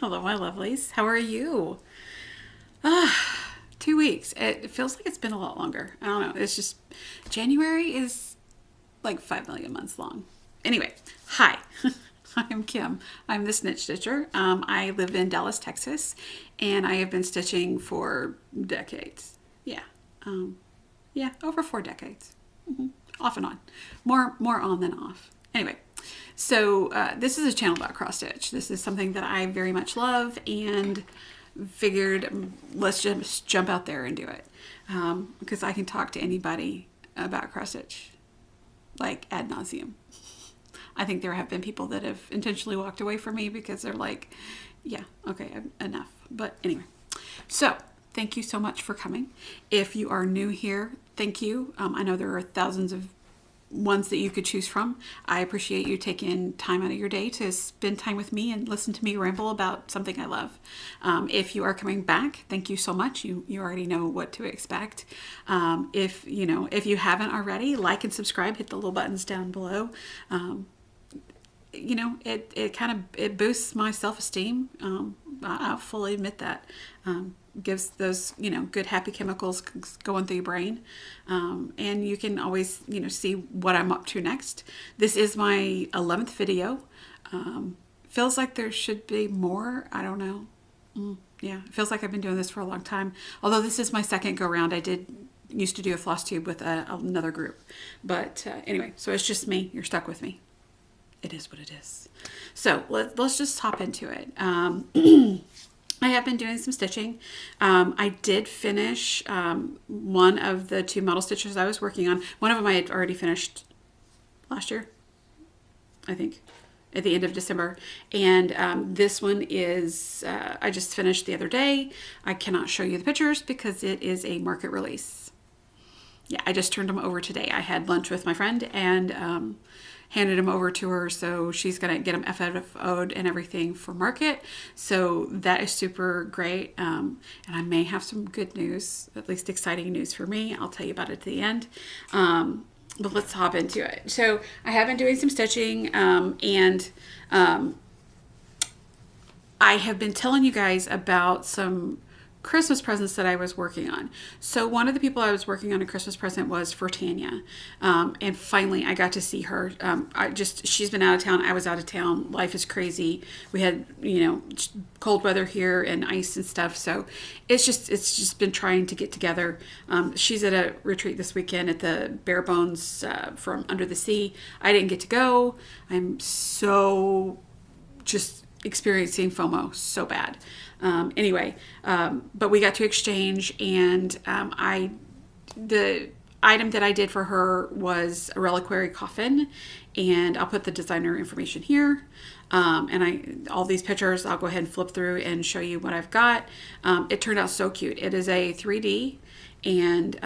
Hello, my lovelies. How are you? 2 weeks. It feels like it's been a lot longer. I don't know. It's just January is like 5 million months long. Anyway, hi. I'm Kim. I'm the Snitch Stitcher. I live in Dallas, Texas, and I have been stitching for decades. Yeah, over 4 decades. Off and on. More on than off. Anyway, so this is a channel about cross stitch. This is something that I very much love and figured let's just jump out there and do it because I can talk to anybody about cross stitch like ad nauseum. I think there have been people that have intentionally walked away from me because they're like, yeah, okay, enough. But anyway, so thank you so much for coming. If you are new here, thank you. I know there are thousands of ones that you could choose from. I appreciate you taking time out of your day to spend time with me and listen to me ramble about something I love. If you are coming back, thank you so much. You already know what to expect. If you haven't already, like and subscribe, hit the little buttons down below. It boosts my self-esteem. I'll fully admit that. Gives those, good happy chemicals going through your brain. And you can always, see what I'm up to next. This is my 11th video. Feels like there should be more. I don't know. Yeah, it feels like I've been doing this for a long time. Although this is my second go round. I used to do a FlossTube with another group. But anyway, so it's just me. You're stuck with me. It is what it is. So let's just hop into it. I have been doing some stitching. I did finish one of the two model stitches I was working on. One of them I had already finished last year, I think, at the end of December. And this one is, I just finished the other day. I cannot show you the pictures because it is a market release. Yeah, I just turned them over today. I had lunch with my friend and handed them over to her, so she's gonna get them FFO'd and everything for market. So that is super great, and I may have some good news, at least exciting news for me. I'll tell you about it at the end. But let's hop into it. So I have been doing some stitching, and I have been telling you guys about some Christmas presents that I was working on. So one of the people I was working on a Christmas present was for Tanya. And finally I got to see her. She's been out of town. I was out of town. Life is crazy. We had, cold weather here and ice and stuff. So it's just been trying to get together. She's at a retreat this weekend at the Bare Bones from Under the Sea. I didn't get to go. I'm so just experiencing FOMO so bad. But we got to exchange, and the item that I did for her was a reliquary coffin, and I'll put the designer information here. And all these pictures, I'll go ahead and flip through and show you what I've got. It turned out so cute. It is a 3D, and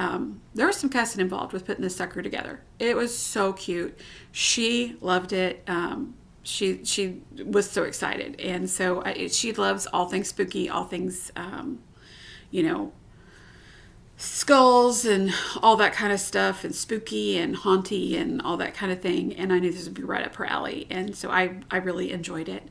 there was some cussing involved with putting this sucker together. It was so cute. She loved it. She was so excited, and so she loves all things spooky, all things, skulls and all that kind of stuff, and spooky and haunty and all that kind of thing. And I knew this would be right up her alley, and so I really enjoyed it,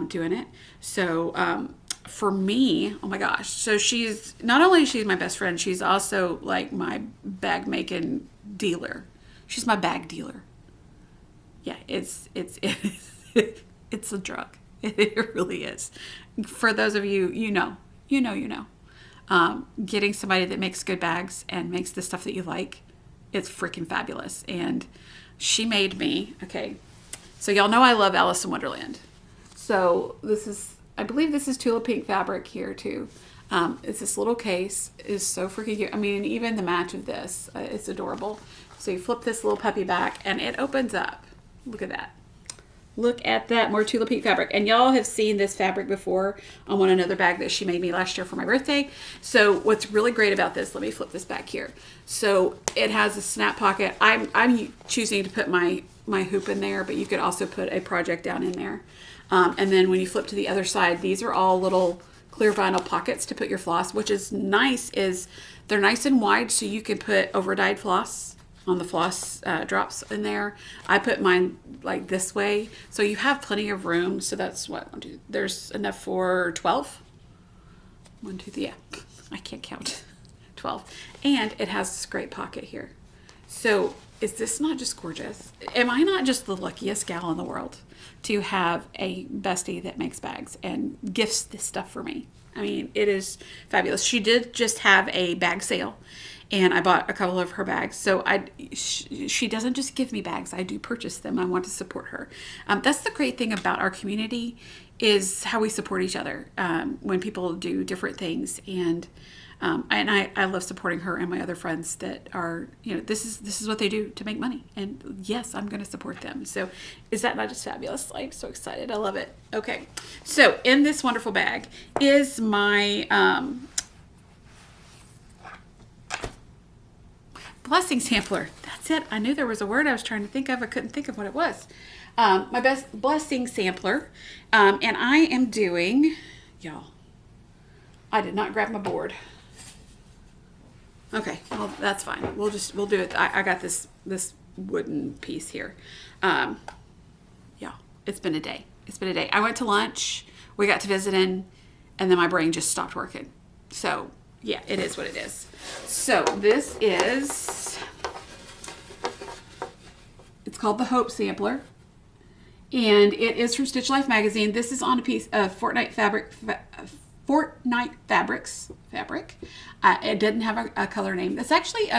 doing it. So for me, oh my gosh! So she's not only she's my best friend, she's also like my bag making dealer. She's my bag dealer. Yeah, it's a drug. It really is. For those of you, you know. Getting somebody that makes good bags and makes the stuff that you like, it's freaking fabulous. And she made me, okay, so y'all know I love Alice in Wonderland. So I believe this is Tulip Pink fabric here too. It's this little case. It's so freaking cute. I mean, even the match of this, it's adorable. So you flip this little puppy back and it opens up. Look at that. Look at that, more Tulip Pink fabric. And y'all have seen this fabric before on another bag that she made me last year for my birthday. So what's really great about this, let me flip this back here. So it has a snap pocket. I'm choosing to put my hoop in there, but you could also put a project down in there. And then when you flip to the other side, these are all little clear vinyl pockets to put your floss, which is nice, is they're nice and wide so you can put over dyed floss on the floss drops in there. I put mine like this way, so you have plenty of room. So that's what, there's enough for 12. 1, 2, 3, yeah, I can't count. 12. And it has this great pocket here. So is this not just gorgeous? Am I not just the luckiest gal in the world to have a bestie that makes bags and gifts this stuff for me? I mean, it is fabulous. She did just have a bag sale, and I bought a couple of her bags. So she doesn't just give me bags. I do purchase them. I want to support her. That's the great thing about our community, is how we support each other when people do different things. And I love supporting her and my other friends that are, you know, this is what they do to make money. And yes, I'm going to support them. So is that not just fabulous? I'm so excited. I love it. Okay. So in this wonderful bag is my blessing sampler. That's it. I knew there was a word I was trying to think of. I couldn't think of what it was. My best blessing sampler. And I am doing, y'all, I did not grab my board. Okay, well, that's fine. We'll do it. I got this wooden piece here. Yeah, it's been a day. It's been a day. I went to lunch. We got to visiting, and then my brain just stopped working. So yeah, it is what it is. So this is, it's called the Hope Sampler, and it is from StitchLife magazine. This is on a piece of Fortnite Fabrics fabric. It didn't have a color name. It's actually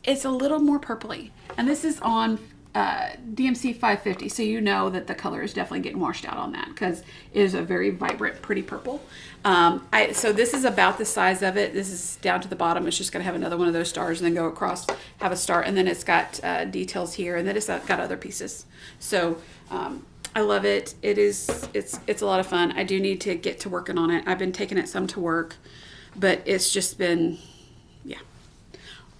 it's a little more purpley, and this is on DMC 550, so you know that the color is definitely getting washed out on that, because it is a very vibrant, pretty purple. So this is about the size of it. This is down to the bottom. It's just going to have another one of those stars, and then go across, have a star, and then it's got details here, and then it's got other pieces. So I love it. It's a lot of fun. I do need to get to working on it. I've been taking it some to work, but it's just been, yeah,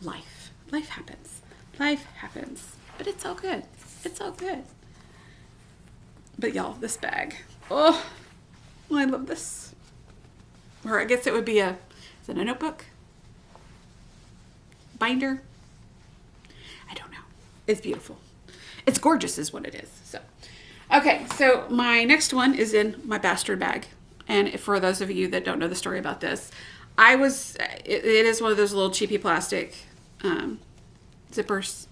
life happens. Life happens. But it's all good. It's all good. But y'all, this bag. Oh, I love this. Or I guess it would be is it a notebook? Binder? I don't know. It's beautiful. It's gorgeous is what it is. So, okay. So my next one is in my bastard bag. And for those of you that don't know the story about this, it is one of those little cheapy plastic zippers.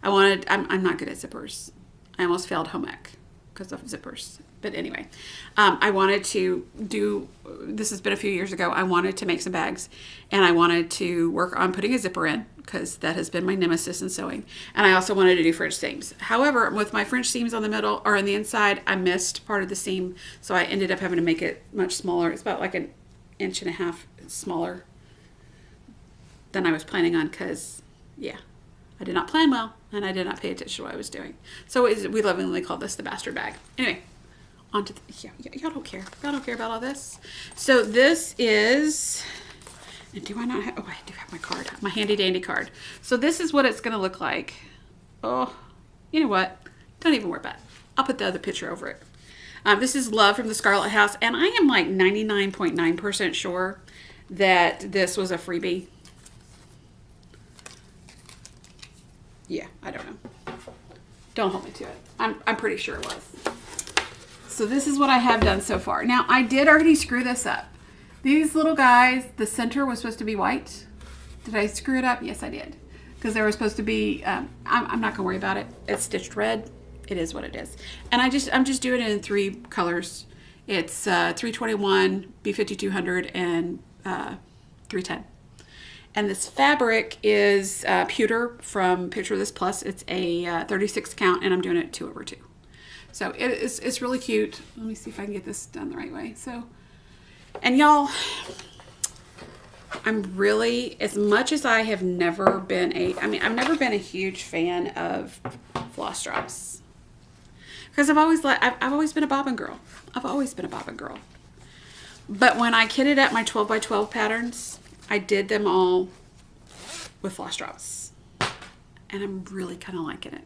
I'm not good at zippers. I almost failed home ec because of zippers. But anyway, I wanted to do, this has been a few years ago, I wanted to make some bags, and I wanted to work on putting a zipper in, because that has been my nemesis in sewing. And I also wanted to do French seams. However, with my French seams on the middle or on the inside, I missed part of the seam, so I ended up having to make it much smaller. It's about like 1.5 inches smaller than I was planning on, because, yeah, I did not plan well, and I did not pay attention to what I was doing. So we lovingly call this the bastard bag. Anyway, on to y'all don't care. Y'all don't care about all this. So this is, and do I not have, I do have my card, my handy dandy card. So this is what it's going to look like. Oh, you know what? Don't even worry about it. I'll put the other picture over it. This is Love from the Scarlett house, and I am like 99.9% sure that this was a freebie. Yeah, I don't know. Don't hold me to it. I'm pretty sure it was. So this is what I have done so far. Now, I did already screw this up. These little guys, the center was supposed to be white. Did I screw it up? Yes, I did. Because they were supposed to be, I'm not going to worry about it. It's stitched red. It is what it is. And I'm just doing it in 3 colors. It's 321, B5200, and 310. And this fabric is pewter from Picture This Plus. It's a 36 count, and I'm doing it 2/2. So it's really cute. Let me see if I can get this done the right way. So, and y'all, I'm really, as much as I have never been I've never been a huge fan of floss drops, because I've always been a bobbin girl. I've always been a bobbin girl. But when I kitted out my 12 by 12 patterns, I did them all with floss drops, and I'm really kind of liking it.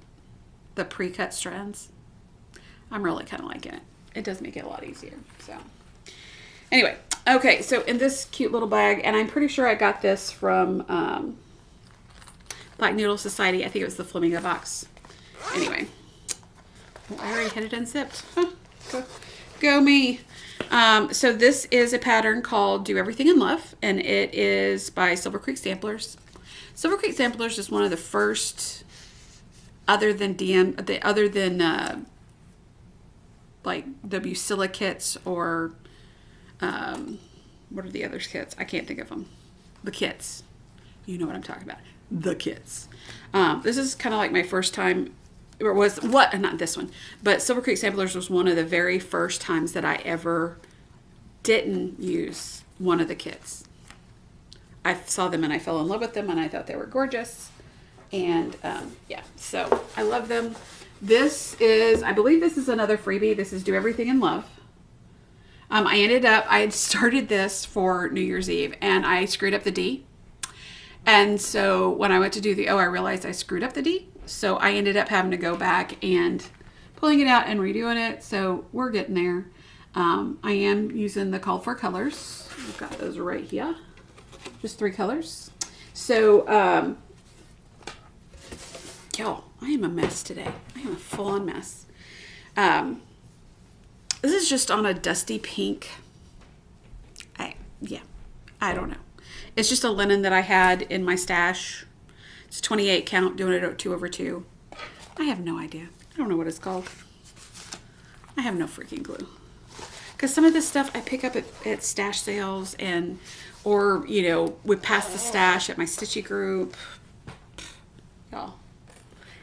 The pre-cut strands, I'm really kind of liking it. It does make it a lot easier. So anyway, okay, so in this cute little bag, and I'm pretty sure I got this from Black Noodle Society. I think it was the Flamingo box. Anyway, well, I already had it unzipped. Huh. Go me. So this is a pattern called Do Everything in Love, and it is by Silver Creek Samplers. Silver Creek Samplers is one of the first, other than like W-Silla kits or what are the other kits? I can't think of them. The kits. You know what I'm talking about. The kits. This is kind of like my first time, or was what? Not this one, but Silver Creek Samplers was one of the very first times that I ever didn't use one of the kits. I saw them and I fell in love with them and I thought they were gorgeous. And yeah, so I love them. This is, I believe this is another freebie. This is Do Everything in Love. I had started this for New Year's Eve and I screwed up the D. And so when I went to do the O, I realized I screwed up the D. So I ended up having to go back and pulling it out and redoing it. So we're getting there. I am using the called for colors. I've got those right here. Just 3 colors. So, y'all, I am a mess today. I am a full-on mess. This is just on a dusty pink. I don't know. It's just a linen that I had in my stash. It's 28 count, doing it at 2/2. I have no idea. I don't know what it's called. I have no freaking clue. Because some of this stuff I pick up at stash sales or, you know, we pass the stash at my stitchy group. Y'all,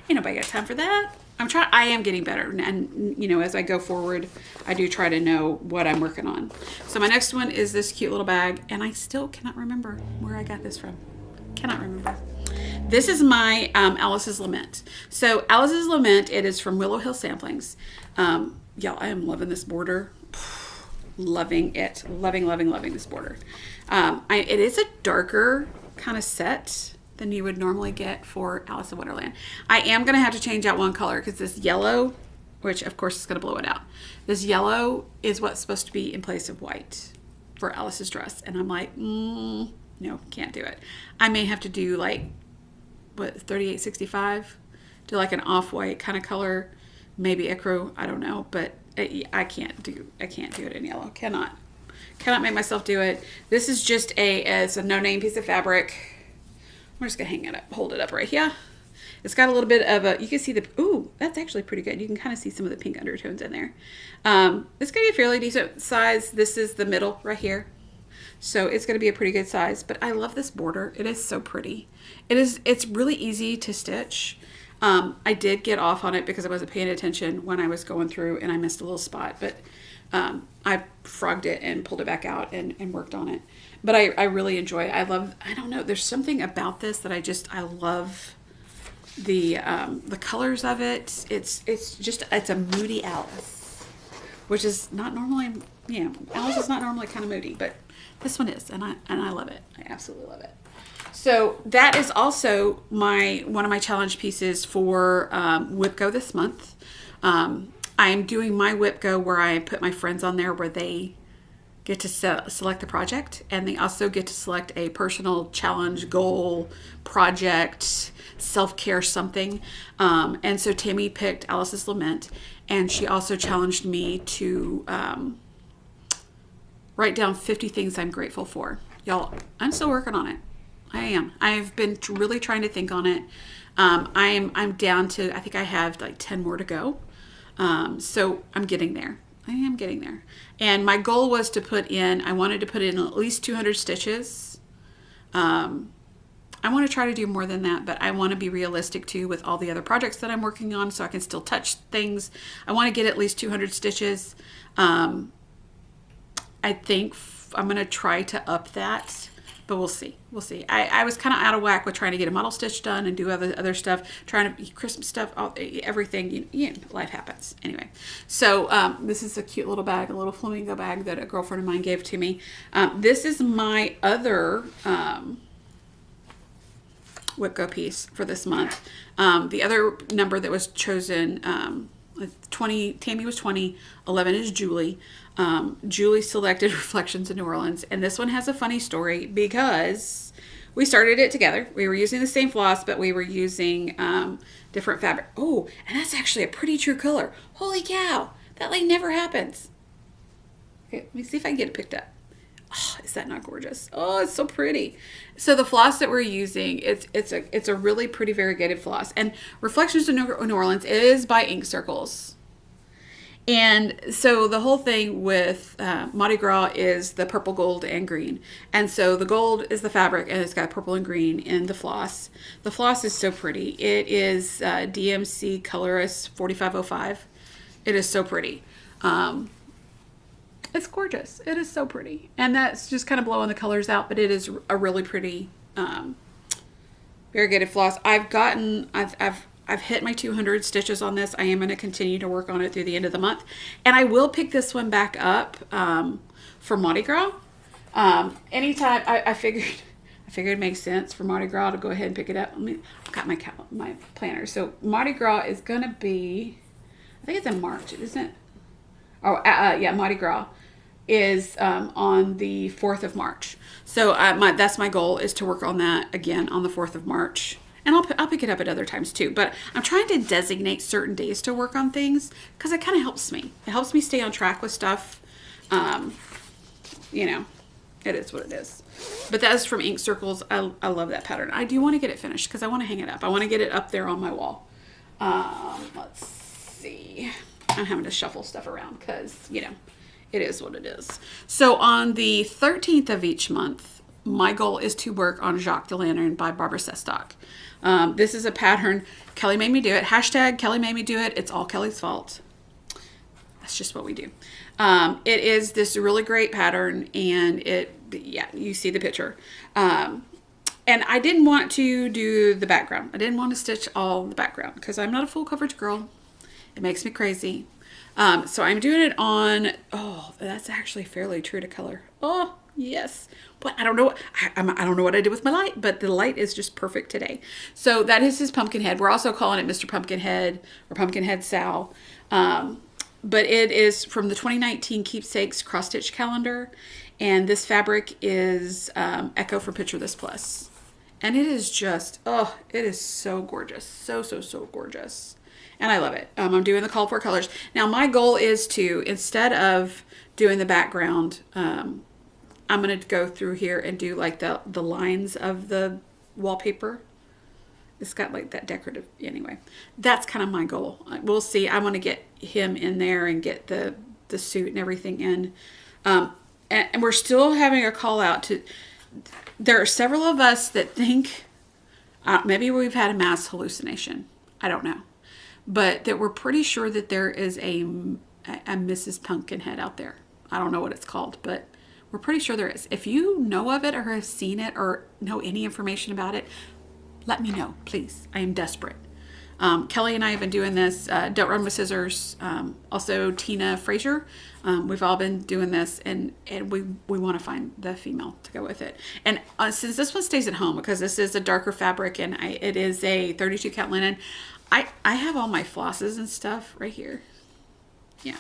ain't nobody got time for that. I am getting better. And, you know, as I go forward, I do try to know what I'm working on. So my next one is this cute little bag. And I still cannot remember where I got this from. Cannot remember. This is my Alice's Lament. So Alice's Lament, it is from Willow Hill Samplings. Y'all, I am loving this border. Loving it. Loving this border. It is a darker kind of set than you would normally get for Alice in Wonderland. I am going to have to change out one color because this yellow, which of course is going to blow it out. This yellow is what's supposed to be in place of white for Alice's dress. And I'm like, no, can't do it. I may have to do like, 3865? Do like an off-white kind of color, maybe ecru, I don't know, but I can't do it in yellow. Cannot make myself do it. This is just it's a no-name piece of fabric. I'm just gonna hold it up right here. It's got a little bit of you can see ooh, that's actually pretty good. You can kind of see some of the pink undertones in there. It's gonna be a fairly decent size. This is the middle right here. So it's gonna be a pretty good size, but I love this border. It is so pretty. It's really easy to stitch. I did get off on it because I wasn't paying attention when I was going through and I missed a little spot, but I frogged it and pulled it back out and worked on it. But I really enjoy it. I don't know, there's something about this that I love the colors of it. It's a moody Alice, which is not normally, Alice is not normally kind of moody, but this one is, and I love it. I absolutely love it. So that is also one of my challenge pieces for Whip Go this month. I'm doing my Whip Go where I put my friends on there where they get to select the project, and they also get to select a personal challenge, goal, project, self-care something. And so Tammy picked Alice's Lament, and she also challenged me to write down 50 things I'm grateful for. Y'all, I'm still working on it. I am. I've been really trying to think on it. I'm down to, I think I have like 10 more to go. So I'm getting there. I am getting there. And my goal was I wanted to put in at least 200 stitches. I want to try to do more than that, but I want to be realistic too with all the other projects that I'm working on so I can still touch things. I want to get at least 200 stitches. I think I'm going to try to up that, but we'll see. We'll see. I was kind of out of whack with trying to get a model stitch done and do other stuff, trying to Christmas stuff, everything. Life happens. Anyway, so this is a cute little bag, a little flamingo bag that a girlfriend of mine gave to me. This is my other Whip Go piece for this month. The other number that was chosen, 20, Tammy was 20, 11 is Julie. Julie selected Reflections in New Orleans, and this one has a funny story because we started it together. We were using the same floss, but we were using different fabric. Oh, and that's actually a pretty true color. Holy cow. That like never happens. Okay, let me see if I can get it picked up. Oh, is that not gorgeous? Oh, it's so pretty. So the floss that we're using, it's a really pretty variegated floss. And Reflections of New Orleans is by Ink Circles. And so the whole thing with Mardi Gras is the purple, gold, and green. And so the gold is the fabric, and it's got purple and green in the floss. The floss is so pretty. It is DMC Colorist 4505. It is so pretty. It's gorgeous. It is so pretty. And that's just kind of blowing the colors out, but it is a really pretty variegated floss. I've hit my 200 stitches on this. I am going to continue to work on it through the end of the month. And I will pick this one back up for Mardi Gras. Anytime I figured it makes sense for Mardi Gras to go ahead and pick it up. I've got my planner. So Mardi Gras is going to be, I think it's in March, isn't it? Oh, yeah, Mardi Gras is on the 4th of March. So that's my goal, is to work on that again on the 4th of March. And I'll pick it up at other times too. But I'm trying to designate certain days to work on things because it kind of helps me. It helps me stay on track with stuff. You know, it is what it is. But that is from Ink Circles. I love that pattern. I do want to get it finished because I want to hang it up. I want to get it up there on my wall. Let's see. I'm having to shuffle stuff around because, you know, it is what it is. So on the 13th of each month, my goal is to work on Jacques the Lantern by Barbara Sestock. This is a pattern. Kelly made me do it. Hashtag Kelly made me do it. It's all Kelly's fault. That's just what we do. It is this really great pattern, and yeah, you see the picture. And I didn't want to do the background. I didn't want to stitch all the background because I'm not a full coverage girl. It makes me crazy. So I'm doing it on, oh, that's actually fairly true to color. Oh, yes. But I don't know. I don't know what I did with my light, but the light is just perfect today. So that is his Pumpkinhead. We're also calling it Mr. Pumpkinhead or Pumpkinhead Sal. But it is from the 2019 Keepsakes cross stitch calendar. And this fabric is Echo for Picture This Plus. And it is just, oh, it is so gorgeous. So, so, so gorgeous. And I love it. I'm doing the call for colors. Now my goal is to, instead of doing the background, I'm going to go through here and do like the lines of the wallpaper. It's got like that decorative, anyway. That's kind of my goal. We'll see. I want to get him in there and get the suit and everything in. And we're still having a call out to, there are several of us that think, maybe we've had a mass hallucination. I don't know. But that we're pretty sure that there is a Mrs. Pumpkinhead out there. I don't know what it's called, but we're pretty sure there is. If you know of it or have seen it or know any information about it, let me know, please. I am desperate. Kelly and I have been doing this. Don't Run with Scissors. Also Tina Frazier. We've all been doing this, and we want to find the female to go with it. And since this one stays at home, because this is a darker fabric and it is a 32 count linen, I have all my flosses and stuff right here. Yeah.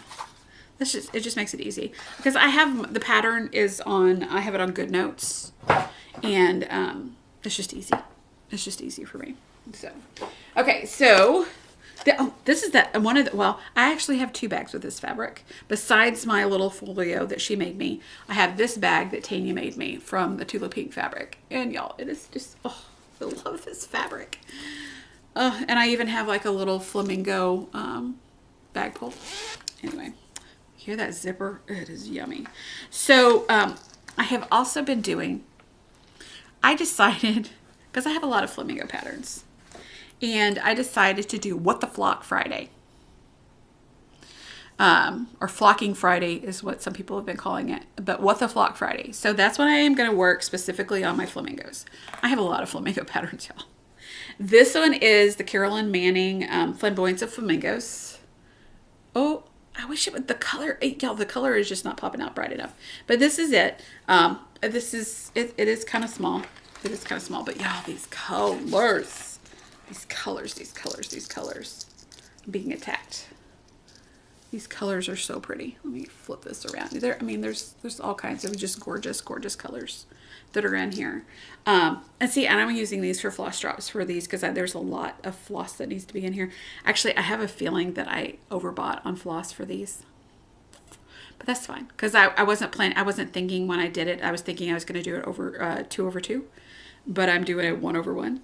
It just makes it easy. Because I have, the pattern is on, I have it on Good Notes. And it's just easy. It's just easy for me. So, okay, so, this is that, one of the, well, I actually have 2 bags with this fabric. Besides my little folio that she made me, I have this bag that Tanya made me from the Tula Pink fabric. And y'all, it is just, oh, I love this fabric. And I even have like a little flamingo bag pull. Anyway, hear that zipper? It is yummy. So I have also been doing, I decided, because I have a lot of flamingo patterns, and I decided to do What the Flock Friday. Or Flocking Friday is what some people have been calling it, but What the Flock Friday. So that's when I am going to work specifically on my flamingos. I have a lot of flamingo patterns, y'all. This one is the Carolyn Manning Flamboyance of Flamingos. Oh, I wish it would, the color, y'all, the color is just not popping out bright enough. But this is it. This is, it is kind of small. It is kind of small, but y'all, these colors. These colors. I'm being attacked. These colors are so pretty. Let me flip this around. There, I mean, there's all kinds of just gorgeous, gorgeous colors that are in here. And see, and I'm using these for floss drops for these because there's a lot of floss that needs to be in here. Actually, I have a feeling that I overbought on floss for these. But that's fine because I wasn't planning. I wasn't thinking when I did it. I was thinking I was going to do it over 2 over 2, but I'm doing it 1 over 1.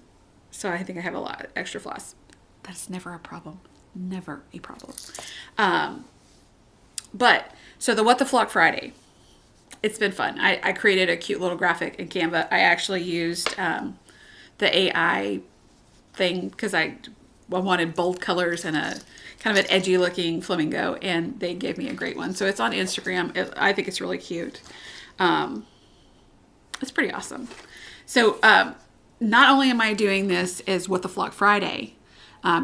So I think I have a lot of extra floss. That's never a problem. Never a problem. But so the What the Flock Friday, it's been fun. I created a cute little graphic in Canva. I actually used the AI thing because I wanted bold colors and a kind of an edgy looking flamingo, and they gave me a great one. So it's on Instagram. I think it's really cute. It's pretty awesome. So not only am I doing this as What the Flock Friday,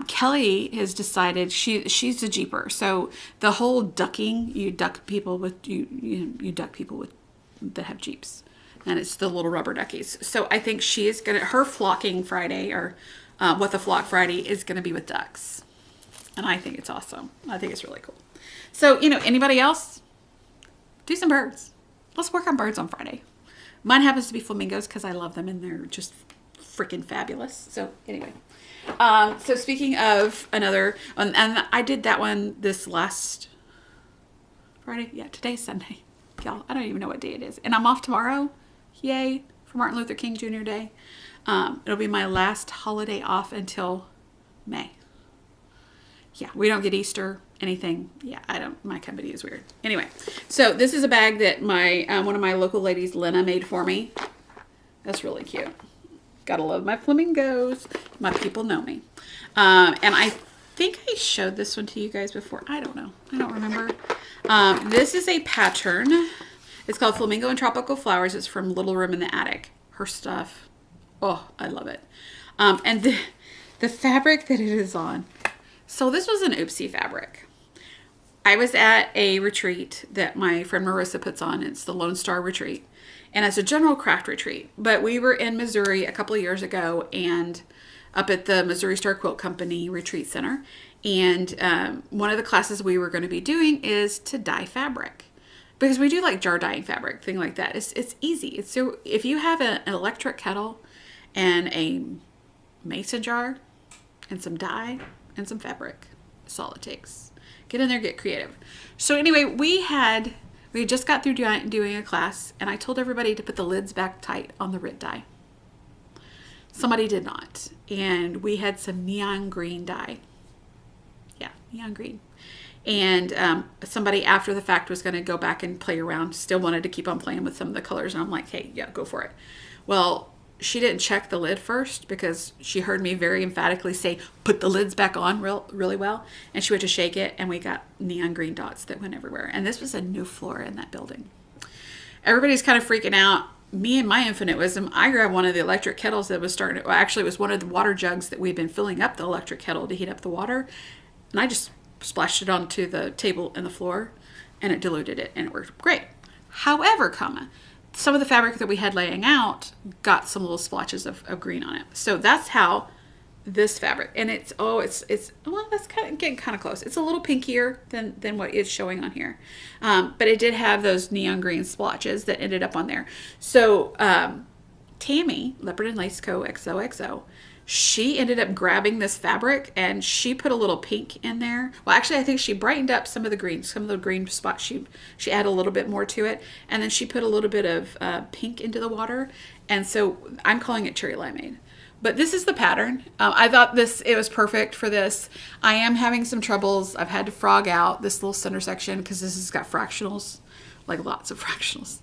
Kelly has decided she's a jeeper. So the whole ducking, you duck people with you duck people with that have Jeeps, and it's the little rubber duckies. So I think she is her flocking Friday or What the Flock Friday is gonna be with ducks, and I think it's awesome. I think it's really cool. So anybody else do some birds? Let's work on birds on Friday. Mine happens to be flamingos because I love them and they're just freaking fabulous. So anyway. So speaking of another, and I did that one this last Friday. Yeah, today's Sunday. Y'all, I don't even know what day it is. And I'm off tomorrow. Yay, for Martin Luther King Jr. Day. It'll be my last holiday off until May. Yeah, we don't get Easter, anything. Yeah, my company is weird. Anyway, so this is a bag that my one of my local ladies, Lena, made for me. That's really cute. Gotta love my flamingos. My people know me. And I think I showed this one to you guys before. I don't know. I don't remember. This is a pattern. It's called Flamingo and Tropical Flowers. It's from Little Room in the Attic. Her stuff. Oh, I love it. And the fabric that it is on. So this was an oopsie fabric. I was at a retreat that my friend Marissa puts on. It's the Lone Star Retreat. And it's a general craft retreat. But we were in Missouri a couple of years ago and up at the Missouri Star Quilt Company Retreat Center. And one of the classes we were going to be doing is to dye fabric. Because we do like jar dyeing fabric, thing like that. It's easy. So if you have an electric kettle and a mason jar and some dye and some fabric, that's all it takes. Get in there, get creative. So anyway, we just got through doing a class, and I told everybody to put the lids back tight on the RIT dye. Somebody did not, and we had some neon green dye. Yeah, neon green. And somebody after the fact was going to go back and play around, still wanted to keep on playing with some of the colors, and I'm like, hey, yeah, go for it. Well, she didn't check the lid first because she heard me very emphatically say, put the lids back on really well. And she went to shake it, and we got neon green dots that went everywhere. And this was a new floor in that building. Everybody's kind of freaking out. Me and my infinite wisdom, I grabbed one of the electric kettles that was starting to, well, actually it was one of the water jugs that we've been filling up the electric kettle to heat up the water. And I just splashed it onto the table and the floor, and it diluted it, and it worked great. However, some of the fabric that we had laying out got some little splotches of green on it. So that's how this fabric, and it's well, that's getting kind of close. It's a little pinkier than what is showing on here. But it did have those neon green splotches that ended up on there. So Tammy, Leopard and Lace Co. XOXO, she ended up grabbing this fabric and she put a little pink in there. Well, actually, I think she brightened up some of the green spots. She added a little bit more to it. And then she put a little bit of pink into the water. And so I'm calling it Cherry Limeade. But this is the pattern. I thought it was perfect for this. I am having some troubles. I've had to frog out this little center section because this has got fractionals, like lots of fractionals.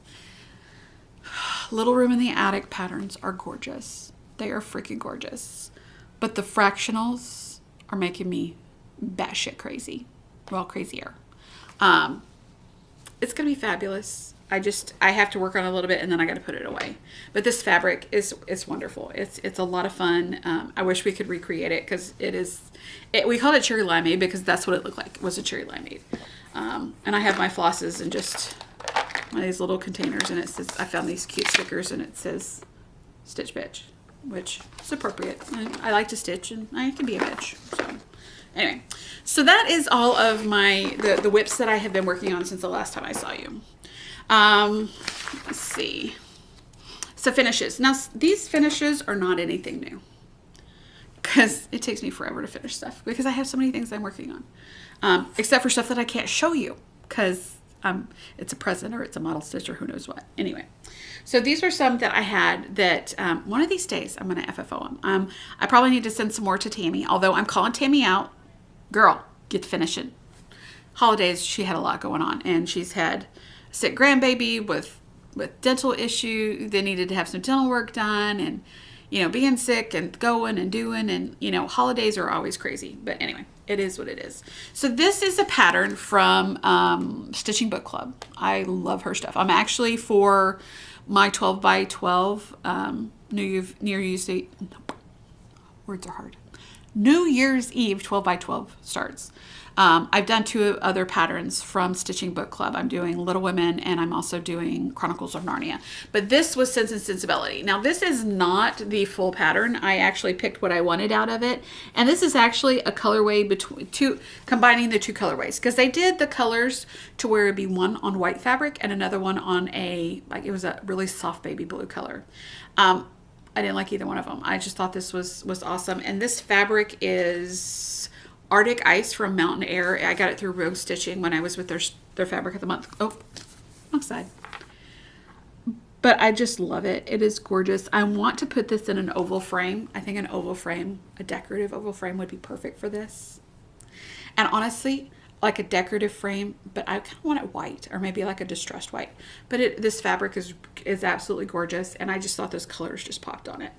Little Room in the Attic patterns are gorgeous. They are freaking gorgeous. But the fractionals are making me batshit crazy. Well, crazier. It's going to be fabulous. I have to work on it a little bit and then I got to put it away. But this fabric it's wonderful. It's a lot of fun. I wish we could recreate it because we called it Cherry Limeade because that's what it looked like. It was a Cherry Limeade. And I have my flosses in just one of these little containers, and it says, I found these cute stickers and it says Stitch Bitch, which is appropriate. I like to stitch and I can be a bitch. So anyway, So that is all of the whips that I have been working on since the last time I saw you. Let's see. So finishes. Now these finishes are not anything new, because it takes me forever to finish stuff because I have so many things I'm working on, except for stuff that I can't show you because it's a present or it's a model stitch or who knows what. Anyway, so these were some that I had that one of these days I'm going to FFO them. I probably need to send some more to Tammy, although I'm calling Tammy out. Girl, get to finishing. Holidays, she had a lot going on, and she's had a sick grandbaby with dental issue. They needed to have some dental work done, and being sick and going and doing, and holidays are always crazy. But anyway, it is what it is. So this is a pattern from Stitching Book Club. I love her stuff. I'm actually for my 12 by 12 New Year's Eve. Words are hard. New Year's Eve 12 by 12 starts. I've done 2 other patterns from Stitching Book Club. I'm doing Little Women, and I'm also doing Chronicles of Narnia. But this was Sense and Sensibility. Now this is not the full pattern. I actually picked what I wanted out of it. And this is actually a colorway between combining the 2 colorways, because they did the colors to where it'd be one on white fabric and another one on it was a really soft baby blue color. I didn't like either one of them. I just thought this was awesome. And this fabric is Arctic Ice from Mountain Air. I got it through Rogue Stitching when I was with their Fabric of the Month. Oh, wrong side. But I just love it. It is gorgeous. I want to put this in an oval frame. I think an oval frame, a decorative oval frame, would be perfect for this. And honestly, like a decorative frame, but I kind of want it white, or maybe like a distressed white. But this fabric is absolutely gorgeous, and I just thought those colors just popped on it.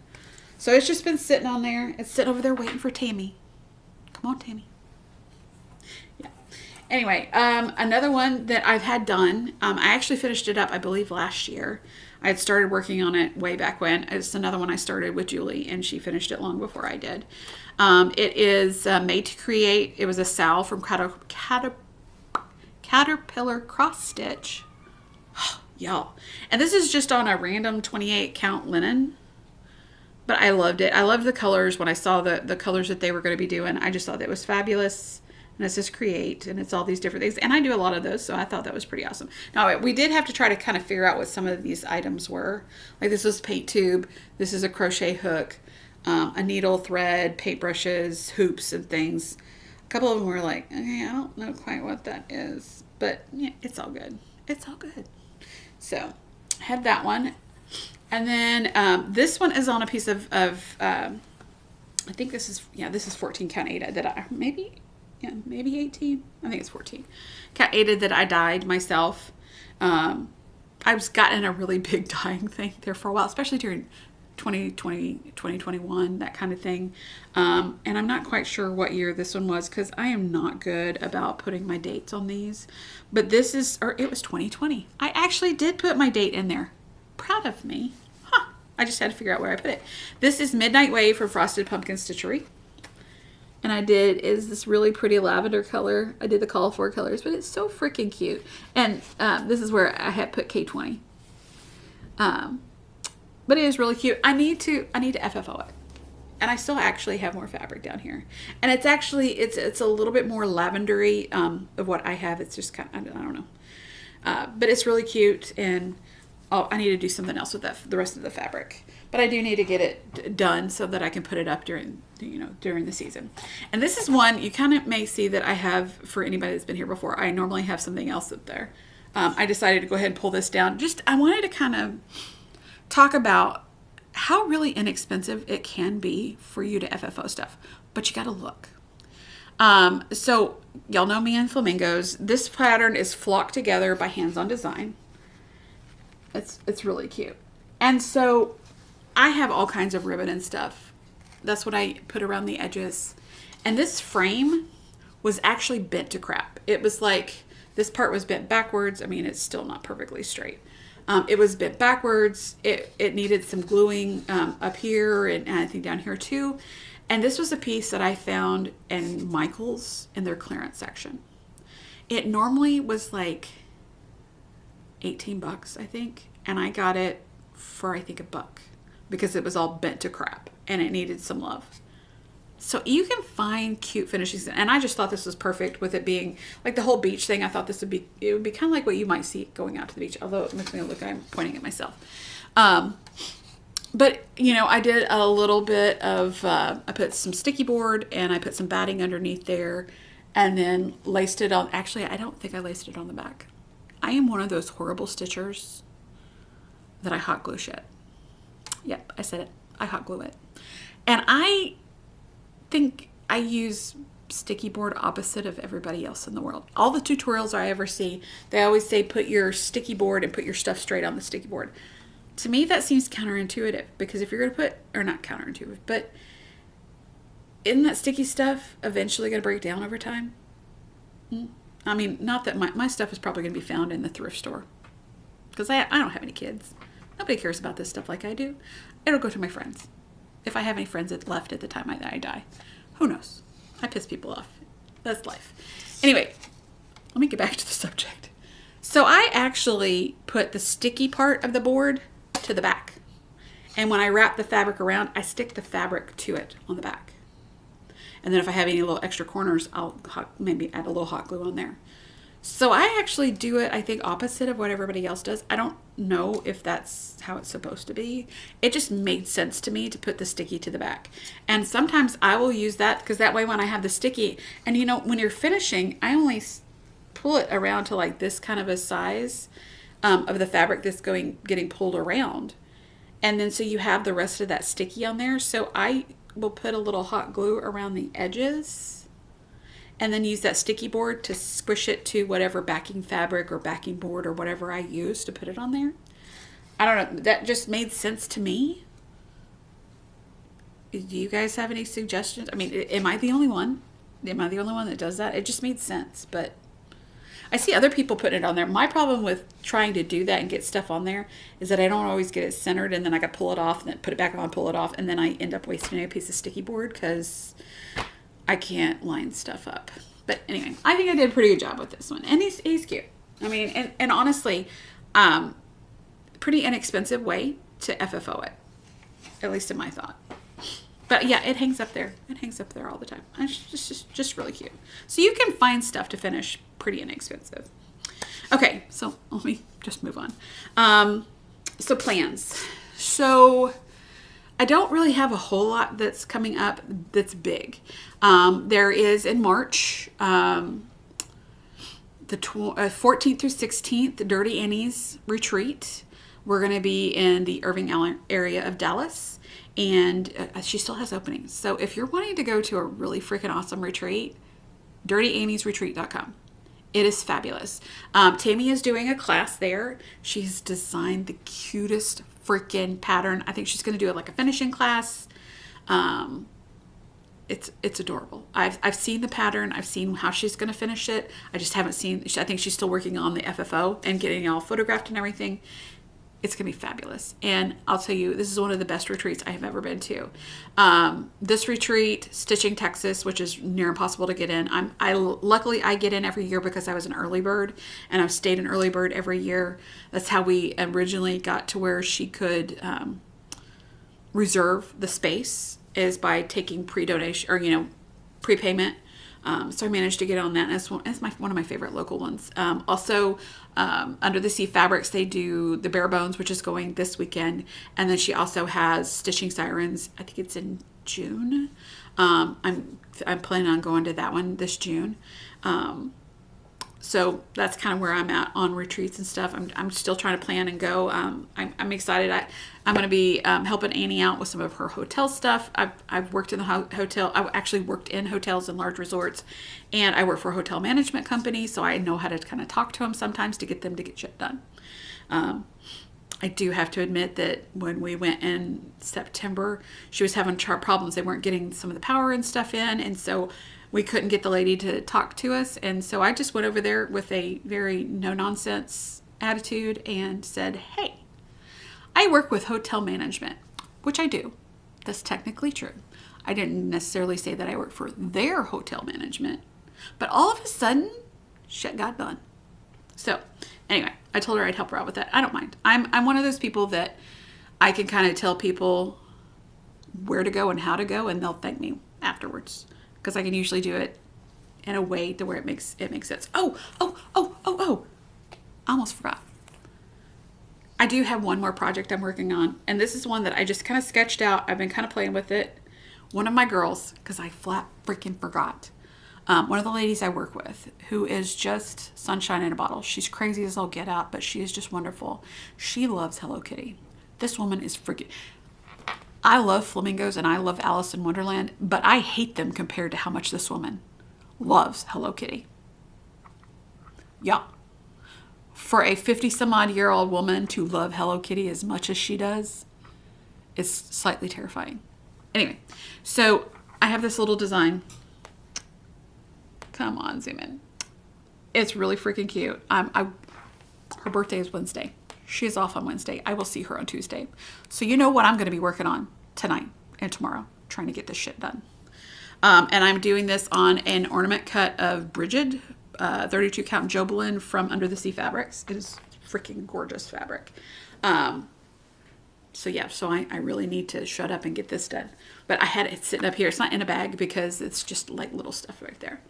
So it's just been sitting on there. It's sitting over there waiting for Tammy. Come on, Tammy. Yeah. Anyway, another one that I've had done, I actually finished it up, I believe, last year. I had started working on it way back when. It's another one I started with Julie, and she finished it long before I did. It is made to create. It was a Sal from Caterpillar Cross Stitch. Y'all. And this is just on a random 28 count linen. But I loved it. I loved the colors. When I saw the colors that they were going to be doing, I just thought that was fabulous. And it says create, and it's all these different things. And I do a lot of those, so I thought that was pretty awesome. Now, we did have to try to kind of figure out what some of these items were. Like this was paint tube. This is a crochet hook, a needle, thread, paintbrushes, hoops, and things. A couple of them were like, okay, I don't know quite what that is. But yeah, it's all good. It's all good. So I had that one. And then this one is on a piece of I think this is 14 count Ada that I maybe 18. I think it's 14 count Ada that I dyed myself. I was gotten in a really big dyeing thing there for a while, especially during 2020, 2021, that kind of thing. And I'm not quite sure what year this one was, because I am not good about putting my dates on these. But it was 2020. I actually did put my date in there. Proud of me. I just had to figure out where I put it. This is Midnight Wave from Frosted Pumpkin Stitchery. And is this really pretty lavender color. I did the call for colors, but it's so freaking cute. And this is where I had put K20. But it is really cute. I need to FFO it. And I still actually have more fabric down here. And it's actually, it's a little bit more lavendery of what I have. It's just kind of, I don't know. But it's really cute, and I need to do something else with the rest of the fabric. But I do need to get it done so that I can put it up during the season. And this is one you kind of may see that I have for anybody that's been here before. I normally have something else up there. I decided to go ahead and pull this down. I wanted to kind of talk about how really inexpensive it can be for you to FFO stuff, but you got to look. So y'all know me and Flamingos. This pattern is Flocked Together by Hands On Design. It's really cute. And so I have all kinds of ribbon and stuff. That's what I put around the edges. And this frame was actually bent to crap. It was like, this part was bent backwards. I mean, it's still not perfectly straight. It was bent backwards. It needed some gluing up here, and I think down here too. And this was a piece that I found in Michael's in their clearance section. It normally was like $18, I think. And I got it for, I think, $1, because it was all bent to crap and it needed some love. So you can find cute finishes, and I just thought this was perfect with it being like the whole beach thing. I thought it would be kind of like what you might see going out to the beach, although it makes me look like I'm pointing at myself. But, you know, I did a little bit of, I put some sticky board and I put some batting underneath there and then laced it on. Actually, I don't think I laced it on the back. I am one of those horrible stitchers that I hot glue shit. Yep, I said it. I hot glue it. And I think I use sticky board opposite of everybody else in the world. All the tutorials I ever see, they always say put your sticky board and put your stuff straight on the sticky board. To me, that seems counterintuitive, because if you're going to put, or not counterintuitive, but isn't that sticky stuff eventually going to break down over time? I mean, not that my stuff is probably going to be found in the thrift store, because I don't have any kids. Nobody cares about this stuff like I do. It'll go to my friends. If I have any friends that left at the time I die. Who knows? I piss people off. That's life. Anyway, let me get back to the subject. So I actually put the sticky part of the board to the back. And when I wrap the fabric around, I stick the fabric to it on the back. And then if I have any little extra corners, I'll maybe add a little hot glue on there. So I actually do it, I think, opposite of what everybody else does. I don't know if that's how it's supposed to be. It just made sense to me to put the sticky to the back. And sometimes I will use that, because that way when I have the sticky, and you know, when you're finishing, I only pull it around to like this kind of a size of the fabric that's getting pulled around. And then so you have the rest of that sticky on there. So I will put a little hot glue around the edges and then use that sticky board to squish it to whatever backing fabric or backing board or whatever I use to put it on there. I don't know. That just made sense to me. Do you guys have any suggestions? I mean, am I the only one? Am I the only one that does that? It just made sense, but I see other people putting it on there. My problem with trying to do that and get stuff on there is that I don't always get it centered, and then I got to pull it off and then put it back on, pull it off, and then I end up wasting a piece of sticky board because I can't line stuff up. But anyway, I think I did a pretty good job with this one. And he's cute. I mean, and honestly, pretty inexpensive way to FFO it, at least in my thought. But yeah, it hangs up there. It hangs up there all the time. It's just really cute. So you can find stuff to finish pretty inexpensive. Okay, so let me just move on. So plans. So I don't really have a whole lot that's coming up that's big. There is in March, the 14th through 16th, the Dirty Annie's retreat. We're going to be in the Irving area of Dallas, and she still has openings. So if you're wanting to go to a really freaking awesome retreat, dirtyanniesretreat.com. It is fabulous. Tammy is doing a class there. She's designed the cutest freaking pattern. I think she's going to do it like a finishing class. It's adorable. I've seen the pattern. I've seen how she's going to finish it. I just haven't seen. I think she's still working on the FFO and getting it all photographed and everything. It's going to be fabulous. And I'll tell you, this is one of the best retreats I have ever been to. This retreat, Stitching Texas, which is near impossible to get in. Luckily I get in every year because I was an early bird, and I've stayed an early bird every year. That's how we originally got to where she could reserve the space, is by taking pre-donation or, prepayment. So I managed to get on that. That's one of my favorite local ones. Also, Under the Sea Fabrics, they do the Bare Bones, which is going this weekend. And then she also has Stitching Sirens. I think it's in June. I'm planning on going to that one this June. So that's kind of where I'm at on retreats and stuff. I'm still trying to plan and go. I'm excited. I'm going to be helping Annie out with some of her hotel stuff. I've worked in the hotel. I actually worked in hotels and large resorts, and I work for a hotel management company, so I know how to kind of talk to them sometimes to get them to get shit done. I do have to admit that when we went in September, she was having problems. They weren't getting some of the power and stuff in, and so we couldn't get the lady to talk to us. And so I just went over there with a very no-nonsense attitude and said, hey, I work with hotel management, which I do. That's technically true. I didn't necessarily say that I work for their hotel management, but all of a sudden, shit got done. So anyway, I told her I'd help her out with that. I don't mind. I'm one of those people that I can kind of tell people where to go and how to go, and they'll thank me afterwards, because I can usually do it in a way to where it makes sense. Oh, I almost forgot. I do have one more project I'm working on, and this is one that I just kind of sketched out. I've been kind of playing with it. One of my girls, because I flat freaking forgot, one of the ladies I work with, who is just sunshine in a bottle. She's crazy as all get out, but she is just wonderful. She loves Hello Kitty. This woman is freaking... I love flamingos and I love Alice in Wonderland, but I hate them compared to how much this woman loves Hello Kitty. Yeah. For a 50-some-odd-year-old woman to love Hello Kitty as much as she does is slightly terrifying. Anyway, so I have this little design. Come on, zoom in. It's really freaking cute. Her birthday is Wednesday. She's off on Wednesday. I will see her on Tuesday. So you know what I'm going to be working on tonight and tomorrow, trying to get this shit done. And I'm doing this on an ornament cut of Brigid, 32 count Jobelin from Under the Sea Fabrics. It is freaking gorgeous fabric. So yeah, so I really need to shut up and get this done. But I had it sitting up here. It's not in a bag because it's just like little stuff right there.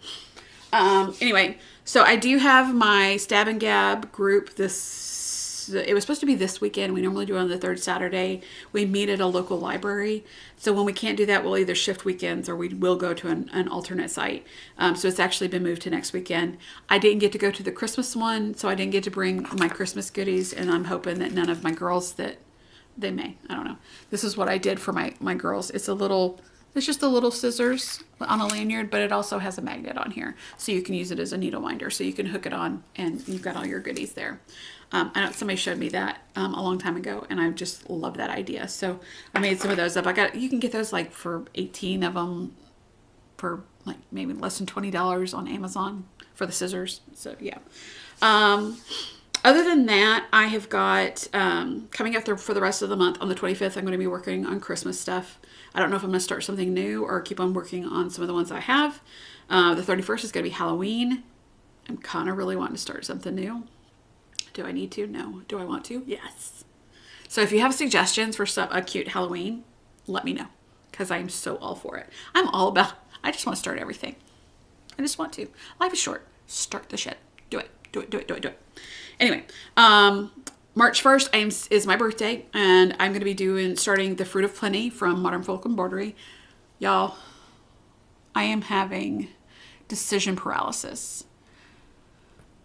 Anyway, so I do have my Stab and Gab group. It was supposed to be this weekend. We normally do it on the third Saturday. We meet at a local library. So when we can't do that, we'll either shift weekends or we will go to an alternate site. So it's actually been moved to next weekend. I didn't get to go to the Christmas one, so I didn't get to bring my Christmas goodies, and I'm hoping that none of my girls that they may. I don't know. This is what I did for my girls. It's just a little scissors on a lanyard, but it also has a magnet on here. So you can use it as a needle winder. So you can hook it on and you've got all your goodies there. I know somebody showed me that a long time ago, and I just love that idea. So I made some of those up. You can get those like for 18 of them for like maybe less than $20 on Amazon for the scissors. So yeah. Other than that, I have got, coming up there for the rest of the month on the 25th, I'm going to be working on Christmas stuff. I don't know if I'm going to start something new or keep on working on some of the ones I have. The 31st is going to be Halloween. I'm kind of really wanting to start something new. Do I need to? No. Do I want to? Yes. So if you have suggestions for a cute Halloween, let me know, because I'm so all for it. I just want to start everything. I just want to. Life is short. Start the shit. Do it. Do it, do it, do it, do it. Anyway, March 1st is my birthday, and I'm going to be starting the Fruit of Plenty from Modern Folk Embroidery. Y'all, I am having decision paralysis.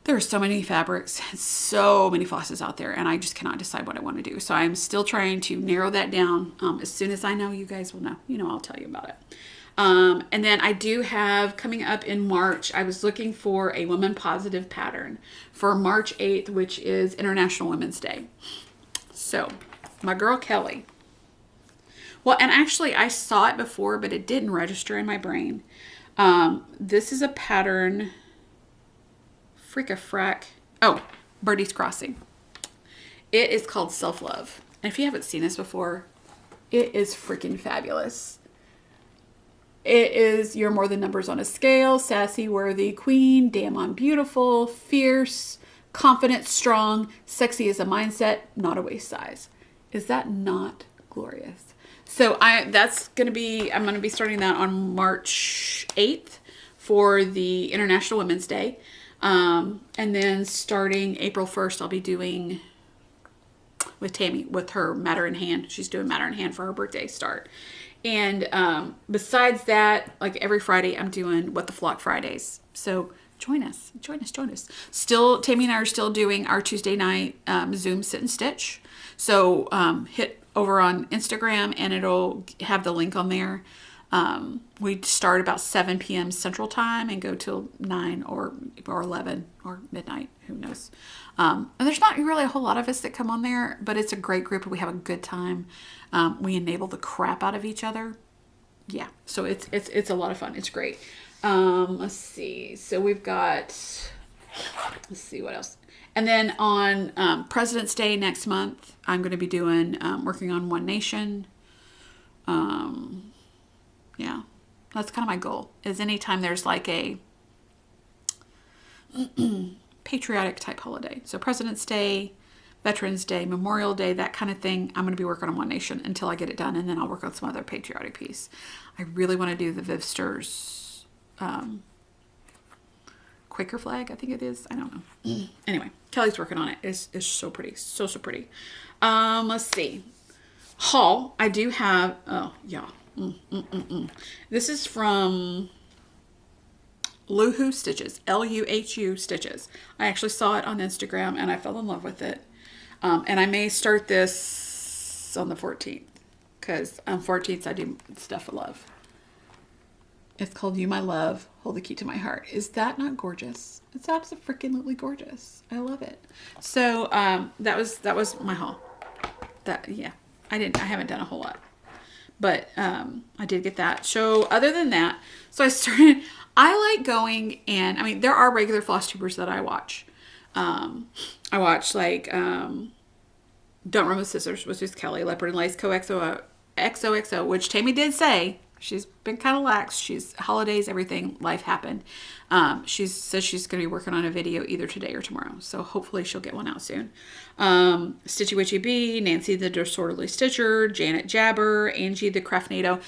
There are so many fabrics, so many flosses out there, and I just cannot decide what I want to do. So I'm still trying to narrow that down. As soon as I know, you guys will know. I'll tell you about it. And then I do have coming up in March, I was looking for a woman positive pattern for March 8th, which is International Women's Day. So my girl Kelly, well, and actually I saw it before, but it didn't register in my brain. This is a pattern, Birdie's Crossing. It is called Self-Love. And if you haven't seen this before, it is freaking fabulous. It is you're more than numbers on a scale, sassy, worthy, queen, damn I'm beautiful, fierce, confident, strong, sexy as a mindset, not a waist size. Is that not glorious? So I'm going to be starting that on March 8th for the International Women's Day. And then starting April 1st, I'll be doing with Tammy, with her Matter in Hand. She's doing Matter in Hand for her birthday start. And besides that, like every Friday, I'm doing What the Flock Fridays. So join us. Still, Tammy and I are still doing our Tuesday night Zoom sit and stitch. So hit over on Instagram and it'll have the link on there. We start about 7 p.m. Central Time and go till 9 or 11 or midnight. Who knows? And there's not really a whole lot of us that come on there, but it's a great group and we have a good time. We enable the crap out of each other. Yeah, so it's a lot of fun. It's great. Let's see. So we've got, let's see what else. And then on President's Day next month, I'm going to be doing working on One Nation. Yeah, that's kind of my goal. Is anytime there's like a patriotic type holiday. So President's Day, Veterans Day, Memorial Day, that kind of thing, I'm going to be working on One Nation until I get it done, and then I'll work on some other patriotic piece. I really want to do the Vivsters Quaker flag, I think it is. I don't know. Anyway, Kelly's working on it. It's so pretty. So pretty. Let's see. Haul. I do have, oh, yeah. This is from Luhu Stitches. Luhu Stitches. I actually saw it on Instagram and I fell in love with it. And I may start this on the 14th because on 14th I do stuff for love. It's called You My Love, Hold the Key to My Heart. Is that not gorgeous? It's absolutely gorgeous. I love it. So that was my haul. Yeah. I haven't done a whole lot. But I did get that. So other than that, so I like going and, I mean, there are regular FlossTubers that I watch. I watch like Don't Run with Scissors, which is Kelly, Leopard and Lace XOXO, which Tammy did say she's been kind of lax. She's holidays, everything, life happened. She says she's going to be working on a video either today or tomorrow. So hopefully she'll get one out soon. Stitchy Witchy Bee, Nancy the Disorderly Stitcher, Janet Jabber, Angie the Craftnado.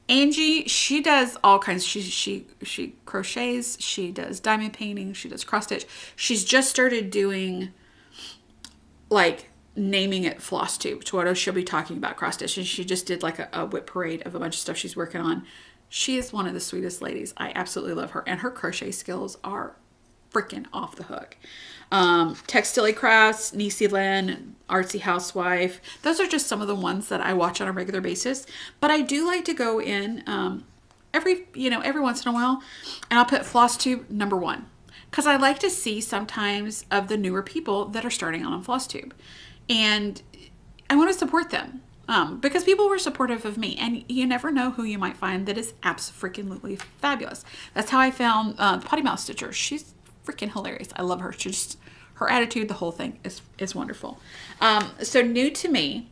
Angie, she does all kinds. She crochets. She does diamond painting. She does cross stitch. She's just started doing like naming it FlossTube. Tomorrow she'll be talking about cross stitch, and she just did like a whip parade of a bunch of stuff she's working on. She is one of the sweetest ladies. I absolutely love her, and her crochet skills are freaking off the hook. Textile Crafts, Niecy Lynn, Artsy Housewife. Those are just some of the ones that I watch on a regular basis. But I do like to go in every once in a while, and I'll put FlossTube #1 because I like to see sometimes of the newer people that are starting on FlossTube, and I want to support them. Because people were supportive of me, and you never know who you might find that is absolutely fabulous. That's how I found the Potty Mouth Stitcher. She's freaking hilarious. I love her. Her attitude, the whole thing is wonderful. So new to me,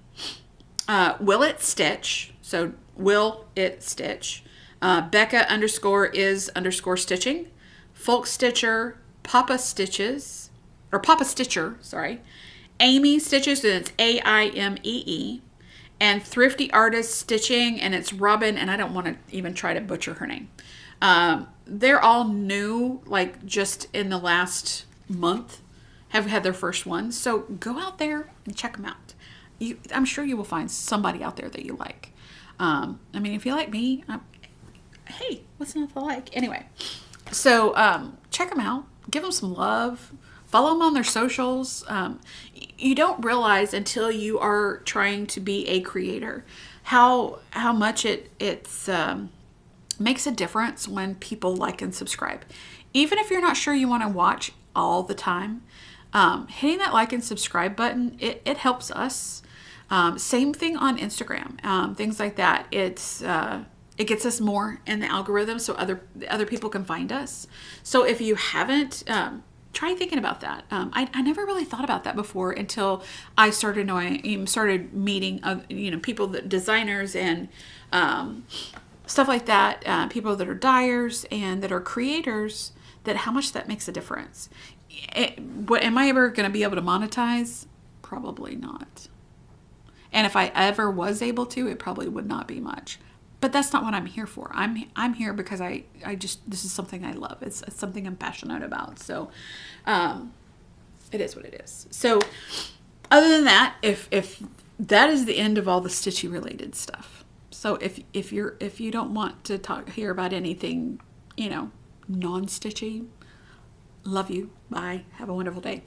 Will It Stitch. So Will It Stitch. Becca _is _stitching. Folk Stitcher, Papa Stitcher, sorry. Amy Stitches, and it's AIMEE. And Thrifty Artist Stitching, and it's Robin, and I don't want to even try to butcher her name. They're all new, like just in the last month, have had their first one. So go out there and check them out. I'm sure you will find somebody out there that you like. I mean, if you like me, hey, what's not to like? Anyway, so check them out. Give them some love. Follow them on their socials. You don't realize until you are trying to be a creator how much it makes a difference when people like and subscribe. Even if you're not sure you want to watch all the time, hitting that like and subscribe button, it helps us. Same thing on Instagram, things like that. It gets us more in the algorithm so other people can find us. So if you haven't, try thinking about that. I never really thought about that before until I started meeting people, designers and stuff like that, people that are dyers and that are creators, that how much that makes a difference. Am I ever going to be able to monetize? Probably not. And if I ever was able to, it probably would not be much. But that's not what I'm here for. I'm here because this is something I love. It's something I'm passionate about. So it is what it is. So other than that, if that is the end of all the stitchy related stuff. So if you don't want to hear about anything, non-stitchy, love you. Bye. Have a wonderful day.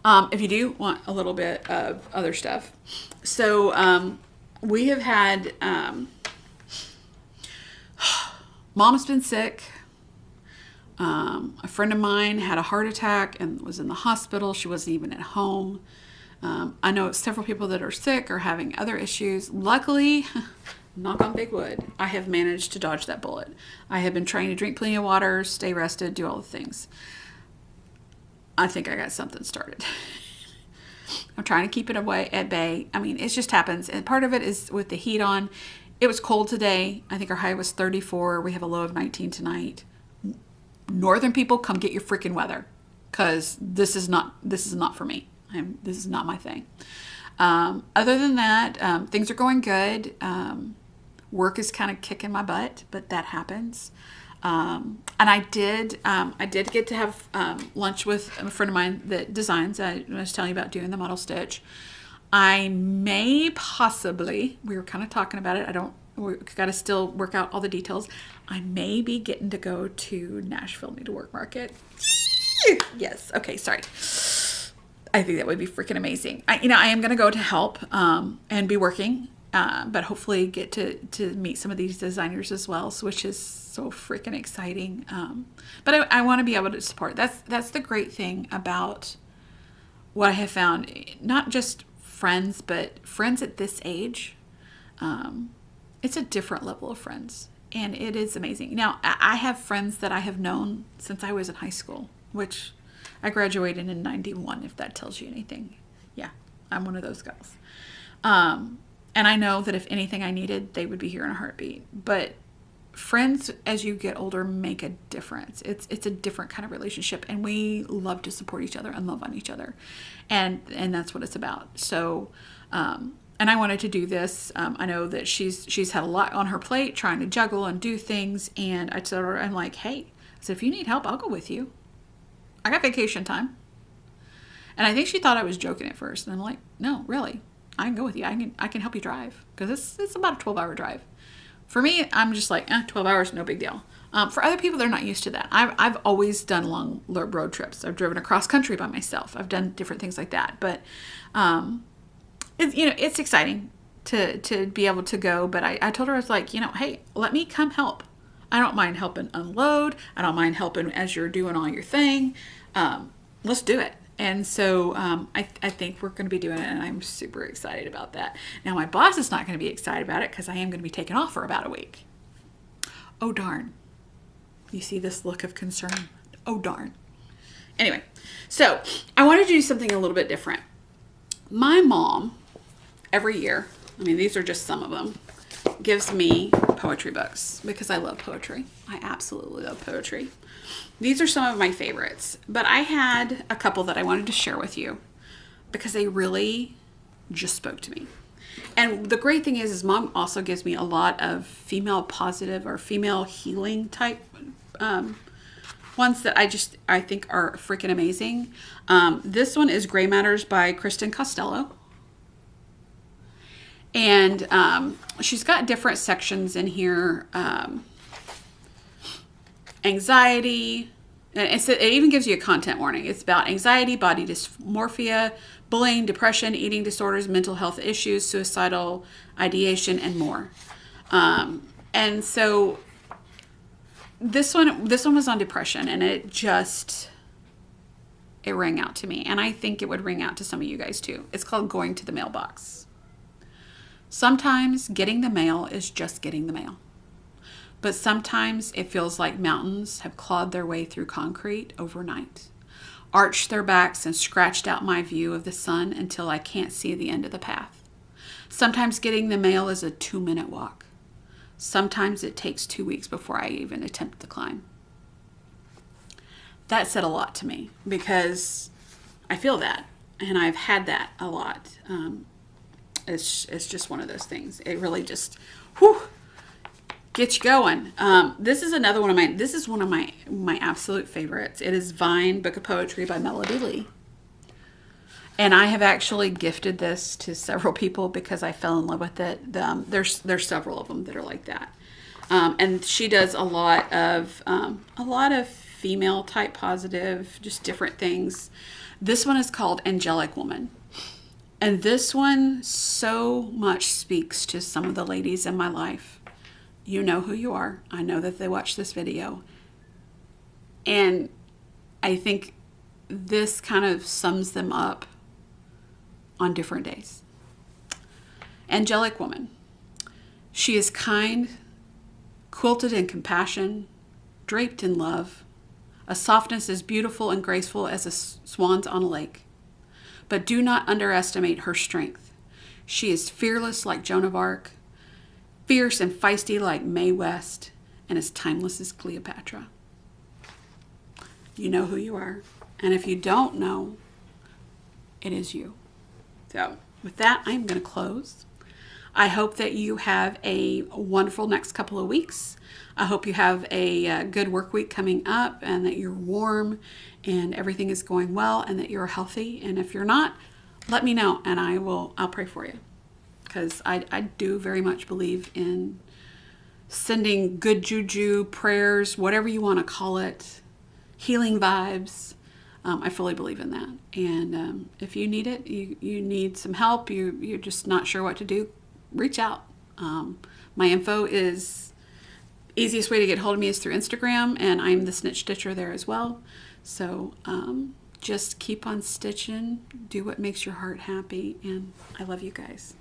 If you do want a little bit of other stuff. So we have had, Mom's been sick. A friend of mine had a heart attack and was in the hospital. She wasn't even at home. I know several people that are sick or having other issues. Luckily, knock on big wood, I have managed to dodge that bullet. I have been trying to drink plenty of water, stay rested, do all the things. I think I got something started. I'm trying to keep it away at bay. I mean, it just happens. And part of it is with the heat on. It was cold today. I think our high was 34. We have a low of 19 tonight. Northern people, come get your freaking weather. Because this is not for me. This is not my thing. Other than that, things are going good. Work is kind of kicking my butt, but that happens. And I did get to have lunch with a friend of mine that designs. I was telling you about doing the model stitch. I may possibly, we were kind of talking about it. We've got to still work out all the details. I may be getting to go to Nashville Needlework Market. Yes. Okay. Sorry. I think that would be freaking amazing. I am going to go to help and be working, but hopefully get to meet some of these designers as well, which is so freaking exciting. But I want to be able to support. That's the great thing about what I have found. Not just friends, but friends at this age. It's a different level of friends, and it is amazing. Now, I have friends that I have known since I was in high school, which I graduated in 91, if that tells you anything. Yeah, I'm one of those girls. And I know that if anything I needed, they would be here in a heartbeat. But friends, as you get older, make a difference. It's a different kind of relationship, and we love to support each other and love on each other. And that's what it's about. So, and I wanted to do this. I know that she's had a lot on her plate, trying to juggle and do things. And I told her, I'm like, hey, so if you need help, I'll go with you. I got vacation time. And I think she thought I was joking at first. And I'm like, no, really, I can go with you. I can help you drive, because it's about a 12-hour drive. For me, I'm just like, 12 hours, no big deal. For other people, they're not used to that. I've always done long road trips. I've driven across country by myself. I've done different things like that. But it's exciting to be able to go. But I told her, I was like, hey, let me come help. I don't mind helping unload. I don't mind helping as you're doing all your thing. Let's do it. And so I think we're going to be doing it, and I'm super excited about that. Now, my boss is not going to be excited about it, because I am going to be taking off for about a week. Oh, darn. You see this look of concern? Oh, darn. Anyway, so I wanted to do something a little bit different. My mom, every year, these are just some of them, gives me poetry books, because I love poetry. I absolutely love poetry. These are some of my favorites, but I had a couple that I wanted to share with you because they really just spoke to me. And the great thing is Mom also gives me a lot of female positive or female healing type ones that I think are freaking amazing. This one is Gray Matters by Kristen Costello. And she's got different sections in here. Anxiety, and it even gives you a content warning. It's about anxiety, body dysmorphia, bullying, depression, eating disorders, mental health issues, suicidal ideation, and more. And so this one was on depression, and it rang out to me, and I think it would ring out to some of you guys too. It's called Going to the Mailbox. Sometimes getting the mail is just getting the mail. But sometimes it feels like mountains have clawed their way through concrete overnight, arched their backs and scratched out my view of the sun until I can't see the end of the path. Sometimes getting the mail is a 2-minute walk. Sometimes it takes 2 weeks before I even attempt to climb. That said a lot to me, because I feel that, and I've had that a lot. It's just one of those things. It really just, get you going. This is another one of my, this is one of my absolute favorites. It is Vine Book of Poetry by Melody Lee. And I have actually gifted this to several people because I fell in love with it. There's several of them that are like that. And she does a lot of female type positive, just different things. This one is called Angelic Woman. And this one so much speaks to some of the ladies in my life. You know who you are. I know that they watch this video. And I think this kind of sums them up on different days. Angelic Woman. She is kind, quilted in compassion, draped in love, a softness as beautiful and graceful as a swan's on a lake. But do not underestimate her strength. She is fearless like Joan of Arc, fierce and feisty like Mae West, and as timeless as Cleopatra. You know who you are. And if you don't know, it is you. So with that, I'm going to close. I hope that you have a wonderful next couple of weeks. I hope you have a good work week coming up and that you're warm and everything is going well and that you're healthy. And if you're not, let me know and I'll pray for you. Because I do very much believe in sending good juju, prayers, whatever you want to call it, healing vibes. I fully believe in that. And if you need it, you need some help, you're just not sure what to do, reach out. My info is, easiest way to get hold of me is through Instagram, and I'm the Snitch Stitcher there as well. So just keep on stitching, do what makes your heart happy, and I love you guys.